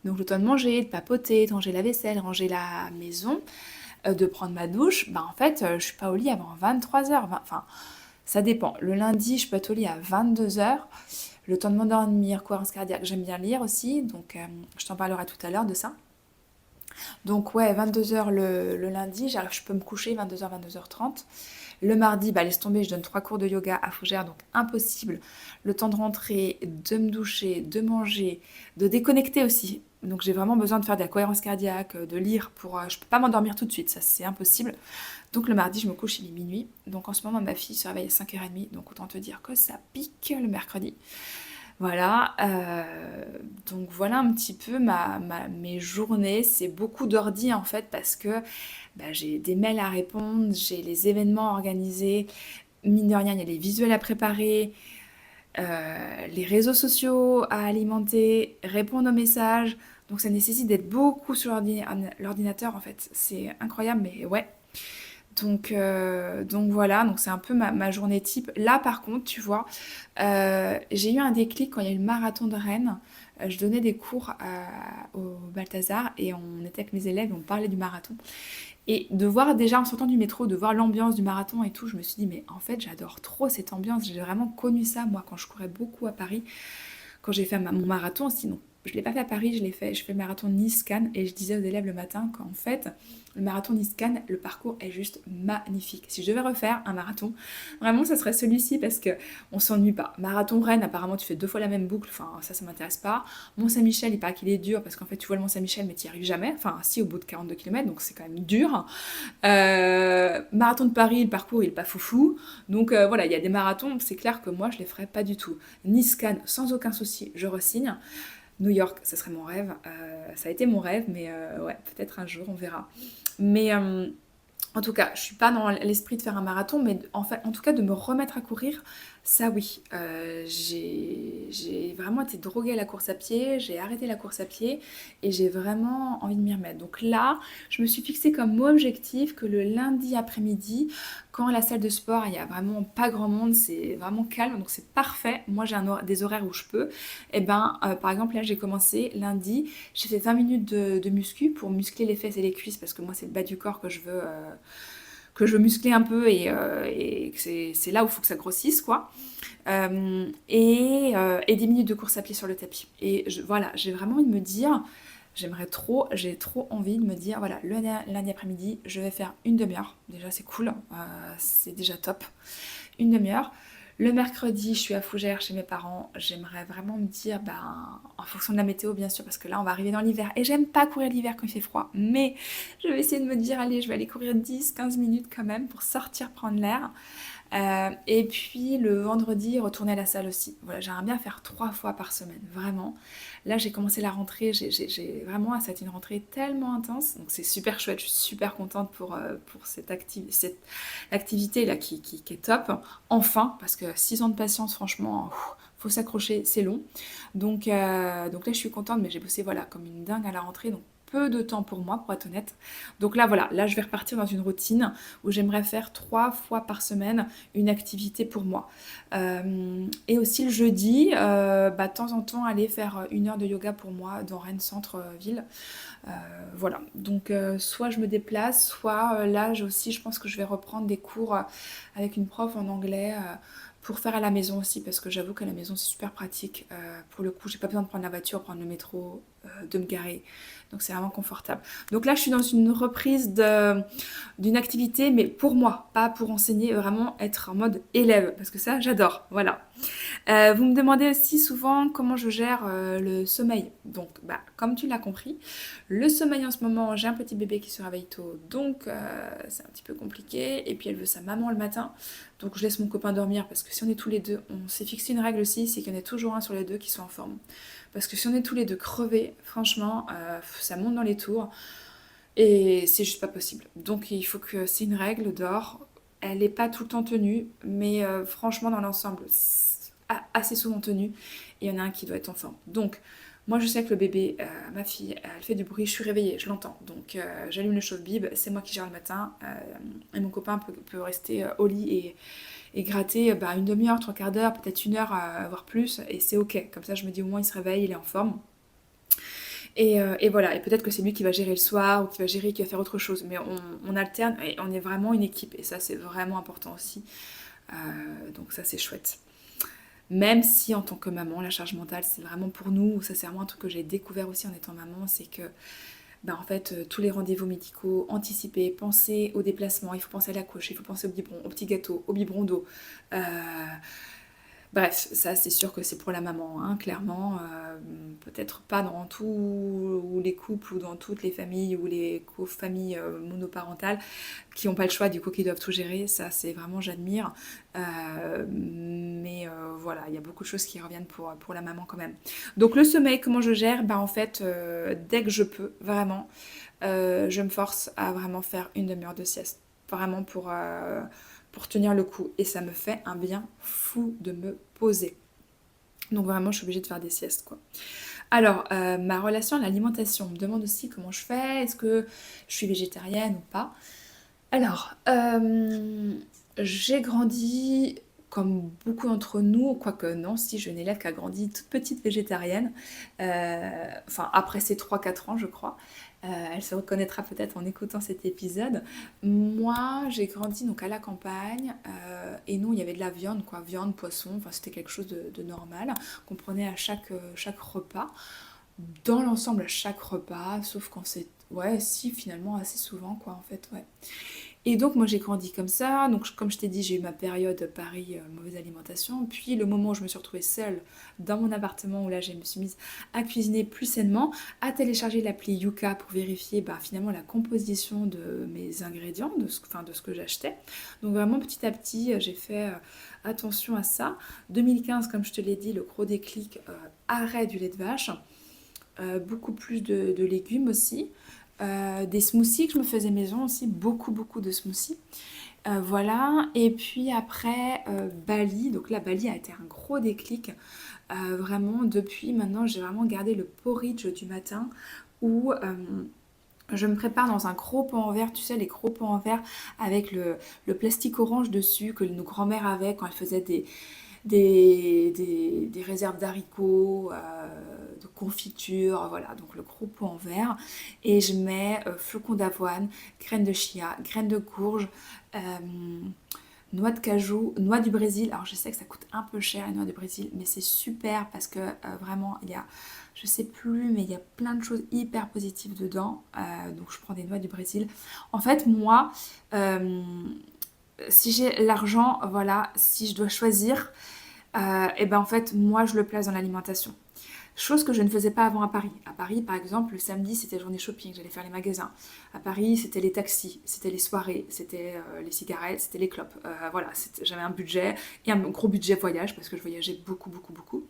donc le temps de manger, de papoter, de ranger la vaisselle, ranger la maison, de prendre ma douche, ben en fait je suis pas au lit avant 23h, enfin ça dépend. Le lundi je peux être au lit à 22h, le temps de m'endormir, cohérence cardiaque, j'aime bien lire aussi, donc je t'en parlerai tout à l'heure de ça. Donc ouais, 22h le lundi, je peux me coucher 22h, 22h30. Le mardi, bah laisse tomber, je donne 3 cours de yoga à Fougères, donc impossible. Le temps de rentrer, de me doucher, de manger, de déconnecter aussi. Donc j'ai vraiment besoin de faire de la cohérence cardiaque, de lire pour... je peux pas m'endormir tout de suite, ça c'est impossible. Donc le mardi, je me couche, il est minuit. Donc en ce moment, ma fille se réveille à 5h30, donc autant te dire que ça pique le mercredi. Voilà, donc voilà un petit peu mes journées. C'est beaucoup d'ordi en fait parce que bah, j'ai des mails à répondre, j'ai les événements organisés, mine de rien, il y a les visuels à préparer, les réseaux sociaux à alimenter, répondre aux messages. Donc ça nécessite d'être beaucoup sur l'ordinateur en fait. C'est incroyable, mais ouais. Donc voilà, donc c'est un peu ma journée type. Là par contre, tu vois, j'ai eu un déclic quand il y a eu le marathon de Rennes. Je donnais des cours au Balthazar et on était avec mes élèves, on parlait du marathon. Et de voir déjà en sortant du métro, de voir l'ambiance du marathon et tout, je me suis dit, mais en fait j'adore trop cette ambiance. J'ai vraiment connu ça moi quand je courais beaucoup à Paris. Quand j'ai fait mon marathon, sinon je ne l'ai pas fait à Paris, je fais le marathon Nice-Cannes et je disais aux élèves le matin qu'en fait, le marathon Nice-Cannes, le parcours est juste magnifique. Si je devais refaire un marathon, vraiment, ça serait celui-ci parce que on s'ennuie pas. Marathon Rennes, apparemment, tu fais 2 fois la même boucle, enfin, ça m'intéresse pas. Mont-Saint-Michel, il paraît qu'il est dur parce qu'en fait, tu vois le Mont-Saint-Michel, mais tu n'y arrives jamais. Enfin, si, au bout de 42 km, donc c'est quand même dur. Marathon de Paris, le parcours, il est pas foufou. Donc voilà, il y a des marathons, c'est clair que moi, je les ferais pas du tout. Nice-Cannes, sans aucun souci, je re-signe. New York, ça serait mon rêve. Ça a été mon rêve, mais ouais, peut-être un jour, on verra. Mais en tout cas, je suis pas dans l'esprit de faire un marathon, mais en fait, en tout cas, de me remettre à courir, ça oui. J'ai vraiment été droguée à la course à pied, j'ai arrêté la course à pied et j'ai vraiment envie de m'y remettre. Donc là, je me suis fixé comme objectif que le lundi après-midi, quand à la salle de sport, il y a vraiment pas grand monde, c'est vraiment calme, donc c'est parfait. Moi, j'ai des horaires où je peux. Et ben, par exemple, là, j'ai commencé lundi, j'ai fait 20 minutes de muscu pour muscler les fesses et les cuisses parce que moi, c'est le bas du corps que je veux muscler un peu et que c'est là où il faut que ça grossisse, quoi. Et 10 minutes de course à pied sur le tapis. Et voilà, j'ai vraiment envie de me dire, j'ai trop envie de me dire, voilà, le lundi après-midi, je vais faire une demi-heure. Déjà, c'est cool, c'est déjà top. Une demi-heure. Le mercredi, je suis à Fougères chez mes parents. J'aimerais vraiment me dire, ben, en fonction de la météo, bien sûr, parce que là, on va arriver dans l'hiver. Et j'aime pas courir l'hiver quand il fait froid. Mais je vais essayer de me dire, allez, je vais aller courir 10-15 minutes quand même pour sortir prendre l'air. Et puis le vendredi, retourner à la salle aussi. Voilà, j'aimerais bien faire 3 fois par semaine, vraiment. Là, j'ai commencé la rentrée, vraiment, ça a été une rentrée tellement intense. Donc c'est super chouette, je suis super contente pour cette activité-là qui est top. Enfin, parce que 6 ans de patience, franchement, faut s'accrocher, c'est long. Donc là, je suis contente, mais j'ai bossé voilà, comme une dingue à la rentrée. Donc peu de temps pour moi, pour être honnête. Donc là, voilà, là, je vais repartir dans une routine où j'aimerais faire 3 fois par semaine une activité pour moi. Et aussi le jeudi, bah, de temps en temps, aller faire 1 heure de yoga pour moi dans Rennes Centre-Ville. Voilà, donc soit je me déplace, soit là aussi je pense que je vais reprendre des cours avec une prof en anglais pour faire à la maison aussi, parce que j'avoue qu'à la maison c'est super pratique. Pour le coup, j'ai pas besoin de prendre la voiture, prendre le métro, de me garer. Donc c'est vraiment confortable. Donc là, je suis dans une reprise d'une activité, mais pour moi, pas pour enseigner, vraiment être en mode élève, parce que ça, j'adore. Voilà. Vous me demandez aussi souvent comment je gère le sommeil. Donc, bah, comme tu l'as compris, le sommeil en ce moment, j'ai un petit bébé qui se réveille tôt, donc c'est un petit peu compliqué. Et puis elle veut sa maman le matin, donc je laisse mon copain dormir parce que si on est tous les deux, on s'est fixé une règle aussi, c'est qu'il y en a toujours un sur les deux qui soit en forme. Parce que si on est tous les deux crevés, franchement, ça monte dans les tours et c'est juste pas possible. Donc il faut que c'est une règle d'or. Elle n'est pas tout le temps tenue, mais franchement dans l'ensemble, assez souvent tenue. Et il y en a un qui doit être en forme. Donc Moi, je sais que le bébé, ma fille, elle fait du bruit, je suis réveillée, je l'entends. Donc, j'allume le chauffe-bib, c'est moi qui gère le matin. Et mon copain peut rester au lit et gratter bah, une demi-heure, trois quarts d'heure, peut-être une heure, voire plus. Et c'est ok. Comme ça, je me dis au moins, il se réveille, il est en forme. Et voilà. Et peut-être que c'est lui qui va gérer le soir ou qui va faire autre chose. Mais on alterne et on est vraiment une équipe. Et ça, c'est vraiment important aussi. Donc, ça, c'est chouette. Même si en tant que maman, la charge mentale, c'est vraiment pour nous, ça c'est vraiment un truc que j'ai découvert aussi en étant maman, c'est que bah, en fait, tous les rendez-vous médicaux, anticiper, penser au déplacement, il faut penser à la couche, il faut penser au biberon, au petit gâteau, au biberon d'eau. Euh, Bref, ça c'est sûr que c'est pour la maman, hein, clairement. Peut-être pas dans tous les couples ou dans toutes les familles ou les familles monoparentales qui n'ont pas le choix, du coup, qui doivent tout gérer. Ça, c'est vraiment, j'admire. Mais voilà, il y a beaucoup de choses qui reviennent pour la maman quand même. Donc le sommeil, comment je gère? Bah en fait, dès que je peux, vraiment, je me force à vraiment faire une demi-heure de sieste. Vraiment pour tenir le coup. Et ça me fait un bien fou de me poser. Donc vraiment, je suis obligée de faire des siestes, quoi. Alors, ma relation à l'alimentation, on me demande aussi comment je fais, est-ce que je suis végétarienne ou pas. Alors, j'ai grandi comme beaucoup d'entre nous, quoique non, si je n'ai l'élève qui a grandi toute petite végétarienne, enfin après ses 3 4 ans je crois. Elle se reconnaîtra peut-être en écoutant cet épisode. Moi, j'ai grandi donc à la campagne et nous, il y avait de la viande, quoi, viande, poisson, enfin c'était quelque chose de normal qu'on prenait à chaque repas. Dans l'ensemble, à chaque repas, sauf quand c'est... Ouais, si, finalement, assez souvent, quoi, en fait, ouais. Et donc moi j'ai grandi comme ça, donc comme je t'ai dit j'ai eu ma période Paris mauvaise alimentation, puis le moment où je me suis retrouvée seule dans mon appartement où là je me suis mise à cuisiner plus sainement, à télécharger l'appli Yuka pour vérifier bah, finalement la composition de mes ingrédients, enfin, de ce que j'achetais. Donc vraiment petit à petit j'ai fait attention à ça. 2015 comme je te l'ai dit le gros déclic, arrêt du lait de vache, beaucoup plus de légumes aussi. Des smoothies que je me faisais maison aussi, beaucoup beaucoup de smoothies. Voilà, et puis après Bali, donc là Bali a été un gros déclic. Vraiment depuis maintenant j'ai vraiment gardé le porridge du matin où je me prépare dans un gros pot en verre, tu sais, les gros pots en verre avec le plastique orange dessus que nos grands-mères avaient quand elles faisaient des réserves d'haricots, de confiture, voilà, donc le gros pot en verre. Et je mets flocons d'avoine, graines de chia, graines de courge, euh, noix de cajou, noix du Brésil. Alors je sais que ça coûte un peu cher les noix du Brésil, mais c'est super parce que vraiment il y a, je sais plus, mais il y a plein de choses hyper positives dedans. Donc je prends des noix du Brésil. En fait, moi, euh, si j'ai l'argent, voilà, si je dois choisir, et ben en fait, moi, je le place dans l'alimentation. Chose que je ne faisais pas avant à Paris. À Paris, par exemple, le samedi, c'était journée shopping, j'allais faire les magasins. À Paris, c'était les taxis, c'était les soirées, c'était les cigarettes, c'était les clopes. Voilà, j'avais un budget et un gros budget voyage parce que je voyageais beaucoup, beaucoup, beaucoup.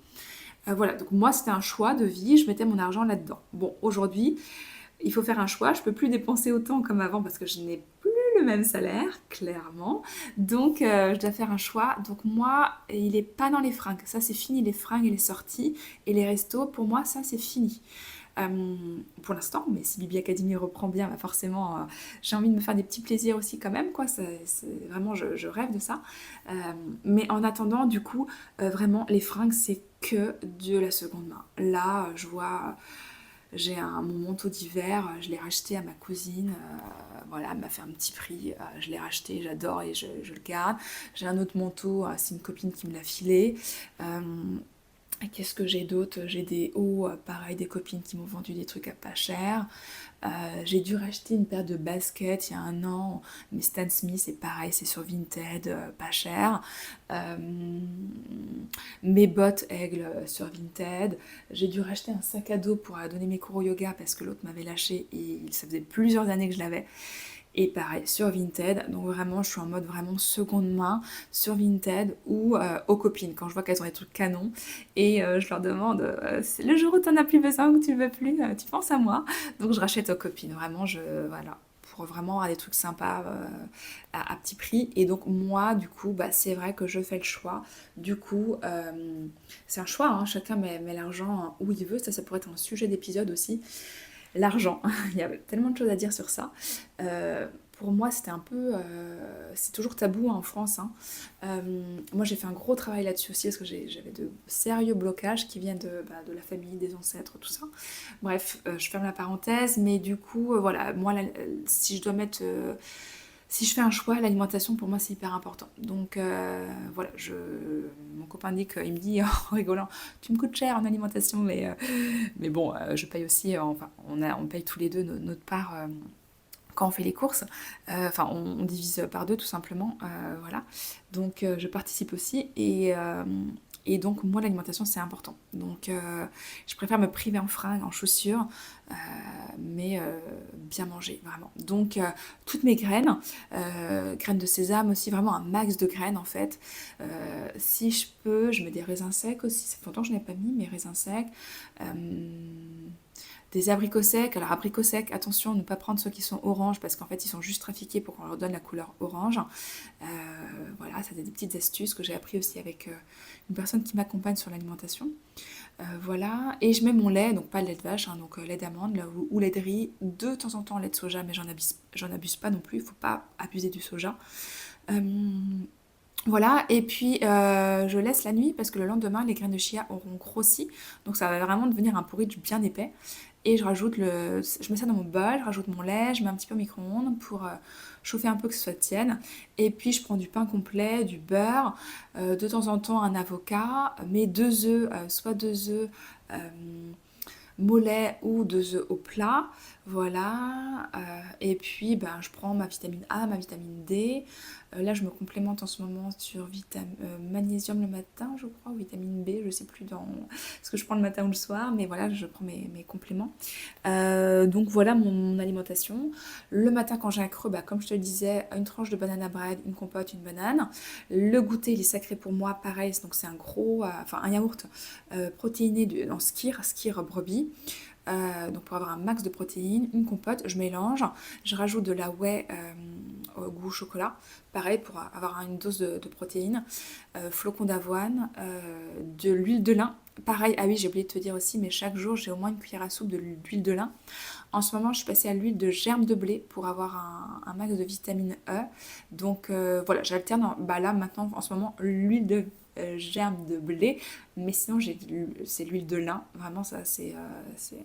Voilà, donc moi, c'était un choix de vie, je mettais mon argent là-dedans. Bon, aujourd'hui, il faut faire un choix. Je peux plus dépenser autant comme avant parce que je n'ai plus le même salaire, clairement. Donc, je dois faire un choix. Donc, moi, il est pas dans les fringues. Ça, c'est fini. Les fringues et les sorties et les restos, pour moi, ça, c'est fini. Pour l'instant, mais si Bibi Academy reprend bien, bah forcément, j'ai envie de me faire des petits plaisirs aussi quand même, quoi. Vraiment, je rêve de ça. Euh, mais en attendant, du coup, vraiment, les fringues, c'est que de la seconde main. Là, je vois j'ai mon manteau d'hiver, je l'ai racheté à ma cousine, voilà, elle m'a fait un petit prix, je l'ai racheté, j'adore et je le garde. J'ai un autre manteau, c'est une copine qui me l'a filé. Euh, Qu'est-ce que j'ai d'autre? J'ai des hauts, pareil, des copines qui m'ont vendu des trucs à pas cher. J'ai dû racheter une paire de baskets il y a un an, mais Stan Smith, c'est pareil, c'est sur Vinted, pas cher. Euh, Mes bottes Aigle sur Vinted. J'ai dû racheter un sac à dos pour donner mes cours au yoga parce que l'autre m'avait lâché et ça faisait plusieurs années que je l'avais. Et pareil, sur Vinted, donc vraiment, je suis en mode vraiment seconde main sur Vinted ou aux copines quand je vois qu'elles ont des trucs canons et je leur demande c'est le jour où t'en as plus besoin ou que tu veux plus, tu penses à moi. Donc je rachète aux copines, vraiment, voilà. pour vraiment avoir des trucs sympas à petit prix. Et donc moi, du coup, bah, c'est vrai que je fais le choix. Du coup, c'est un choix, hein, chacun met l'argent où il veut. Ça pourrait être un sujet d'épisode aussi. L'argent, il y a tellement de choses à dire sur ça. Pour moi, c'était un peu... c'est toujours tabou hein, en France. Hein. Moi, j'ai fait un gros travail là-dessus aussi parce que j'avais de sérieux blocages qui viennent de la famille, des ancêtres, tout ça. Bref, je ferme la parenthèse, mais du coup, voilà, moi, si je dois mettre... si je fais un choix, l'alimentation pour moi c'est hyper important. Donc voilà, mon copain dit qu'il me dit en rigolant, tu me coûtes cher en alimentation, mais bon, je paye aussi, enfin on paye tous les deux notre part quand on fait les courses. Enfin on divise par deux tout simplement, voilà. Donc je participe aussi et donc moi l'alimentation c'est important. Donc je préfère me priver en fringues, en chaussures, euh, mais bien manger vraiment. Donc toutes mes graines, graines de sésame aussi, vraiment un max de graines en fait. Si je peux, je mets des raisins secs aussi. Ça fait longtemps que je n'ai pas mis mes raisins secs. Des abricots secs. Alors abricots secs, attention, ne pas prendre ceux qui sont oranges parce qu'en fait ils sont juste trafiqués pour qu'on leur donne la couleur orange. Euh, voilà, ça c'est des petites astuces que j'ai appris aussi avec une personne qui m'accompagne sur l'alimentation. Voilà, et je mets mon lait, donc pas le lait de vache, hein, donc lait d'amande ou lait de riz, de temps en temps lait de soja, mais j'en abuse pas non plus, il faut pas abuser du soja. Euh, voilà, et puis je laisse la nuit parce que le lendemain, les graines de chia auront grossi, donc ça va vraiment devenir un porridge bien épais. Et je mets ça dans mon bol, je rajoute mon lait, je mets un petit peu au micro-ondes pour chauffer un peu que ça tienne. Et puis je prends du pain complet, du beurre, de temps en temps un avocat, mes 2 œufs, soit 2 œufs mollet ou 2 œufs au plat, voilà. Et puis ben, je prends ma vitamine A, ma vitamine D. Là je me complémente en ce moment sur magnésium le matin, je crois, ou vitamine B, je sais plus dans ce que je prends le matin ou le soir, mais voilà, je prends mes compléments. Donc voilà mon alimentation. Le matin quand j'ai un creux, bah, comme je te le disais, une tranche de banana bread, une compote, une banane. Le goûter, il est sacré pour moi, pareil, donc c'est un gros, enfin un yaourt protéiné en skyr brebis. Donc pour avoir un max de protéines, une compote, je mélange, je rajoute de la whey au goût chocolat, pareil pour avoir une dose de protéines, flocons d'avoine, de l'huile de lin, pareil, ah oui j'ai oublié de te dire aussi, mais chaque jour j'ai au moins une cuillère à soupe d'huile de lin. En ce moment je suis passée à l'huile de germe de blé pour avoir un max de vitamine E, donc voilà j'alterne, bah là maintenant en ce moment l'huile de germe de blé, mais sinon c'est l'huile de lin, vraiment ça c'est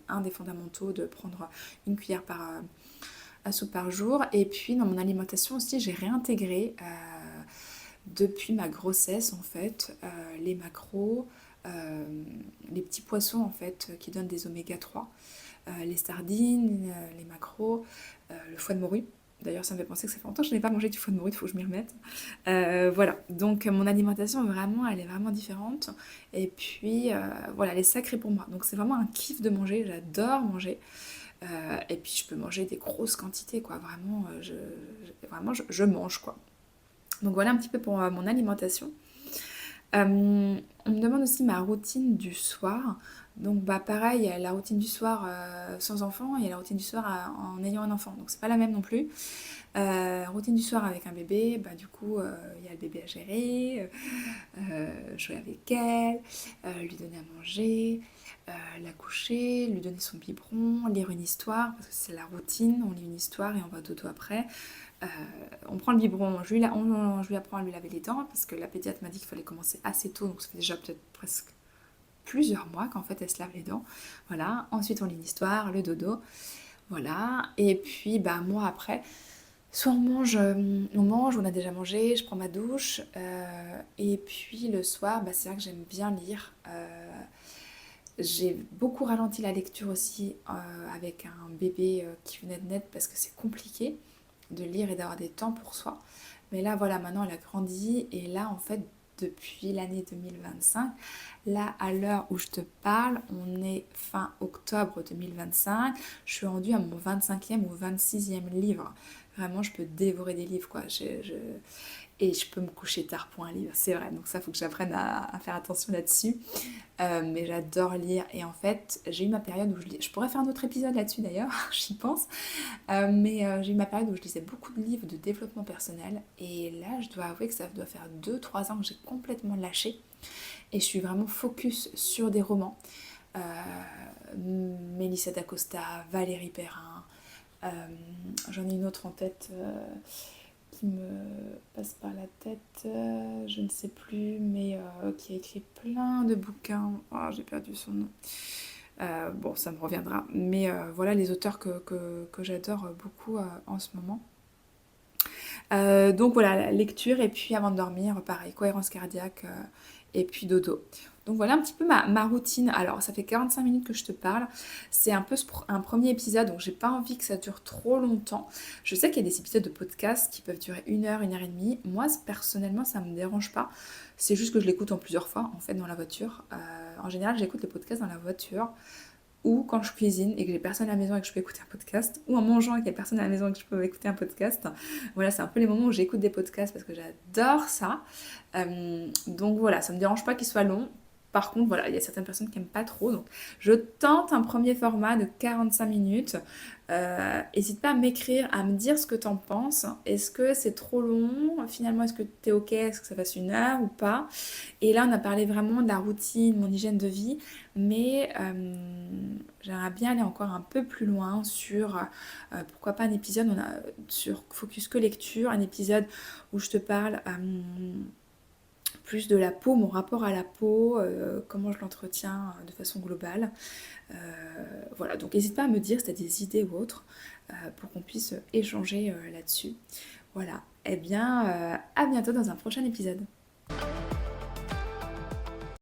un des fondamentaux de prendre une cuillère à soupe par jour. Et puis dans mon alimentation aussi j'ai réintégré depuis ma grossesse en fait les macros, euh, les petits poissons en fait qui donnent des oméga 3, les sardines, les macros, le foie de morue. D'ailleurs, ça me fait penser que ça fait longtemps que je n'ai pas mangé du foie de morue, il faut que je m'y remette. Voilà, donc mon alimentation, vraiment, elle est vraiment différente. Et puis, voilà, elle est sacrée pour moi. Donc c'est vraiment un kiff de manger, j'adore manger. Et puis, je peux manger des grosses quantités, quoi. Vraiment, je mange, quoi. Donc voilà un petit peu pour mon alimentation. On me demande aussi ma routine du soir. Donc bah pareil, il y a la routine du soir sans enfant et il y a la routine du soir en ayant un enfant. Donc c'est pas la même non plus. Routine du soir avec un bébé, bah du coup il y a le bébé à gérer, jouer avec elle, lui donner à manger, la coucher, lui donner son biberon, lire une histoire, parce que c'est la routine, on lit une histoire et on va dodo après. Euh, on prend le biberon, je lui apprends à lui laver les dents, parce que la pédiatre m'a dit qu'il fallait commencer assez tôt, donc ça fait déjà peut-être presque plusieurs mois qu'en fait elle se lave les dents. Voilà, ensuite on lit une histoire, le dodo, voilà, et puis bah moi après, soit on a déjà mangé, je prends ma douche, et puis le soir, bah, c'est vrai que j'aime bien lire. J'ai beaucoup ralenti la lecture aussi avec un bébé qui venait de naître parce que c'est compliqué de lire et d'avoir des temps pour soi. Mais là, voilà, maintenant elle a grandi et là, en fait, depuis l'année 2025, là, à l'heure où je te parle, on est fin octobre 2025, je suis rendue à mon 25e ou 26e livre. Vraiment, je peux dévorer des livres, quoi. Et je peux me coucher tard pour un livre, c'est vrai. Donc ça, faut que j'apprenne à faire attention là-dessus. Mais j'adore lire. Et en fait, j'ai eu ma période où je lis. Je pourrais faire un autre épisode là-dessus d'ailleurs, j'y pense. Mais j'ai eu ma période où je lisais beaucoup de livres de développement personnel. Et là, je dois avouer que ça doit faire 2 3 ans que j'ai complètement lâché. Et je suis vraiment focus sur des romans. Euh, Mélissa d'Acosta, Valérie Perrin. euh, J'en ai une autre en tête qui me passe par la tête, je ne sais plus, mais qui a écrit plein de bouquins. Oh, j'ai perdu son nom. Bon, ça me reviendra. Mais voilà les auteurs que j'adore beaucoup en ce moment. Donc voilà, la lecture, et puis avant de dormir, pareil, cohérence cardiaque, et puis dodo. Donc voilà un petit peu ma routine. Alors ça fait 45 minutes que je te parle. C'est un peu un premier épisode, donc j'ai pas envie que ça dure trop longtemps. Je sais qu'il y a des épisodes de podcast qui peuvent durer 1 heure, 1 heure et demie. Moi, personnellement, ça me dérange pas. C'est juste que je l'écoute en plusieurs fois, en fait, dans la voiture. En général, j'écoute les podcasts dans la voiture, ou quand je cuisine et que j'ai personne à la maison et que je peux écouter un podcast, ou en mangeant et qu'il n'y a personne à la maison et que je peux écouter un podcast. Voilà, c'est un peu les moments où j'écoute des podcasts parce que j'adore ça. Donc voilà, ça me dérange pas qu'il soit long. Par contre, voilà, il y a certaines personnes qui n'aiment pas trop. Donc, je tente un premier format de 45 minutes. N'hésite pas à m'écrire, à me dire ce que tu en penses. Est-ce que c'est trop long? Finalement, est-ce que tu es OK? Est-ce que ça fasse 1 heure ou pas? Et là, on a parlé vraiment de la routine, mon hygiène de vie. Mais j'aimerais bien aller encore un peu plus loin sur, pourquoi pas un épisode sur Focus que lecture, un épisode où je te parle plus de la peau, mon rapport à la peau, comment je l'entretiens de façon globale. Euh, voilà, donc n'hésite pas à me dire si tu as des idées ou autres pour qu'on puisse échanger là-dessus. Voilà, eh bien, à bientôt dans un prochain épisode.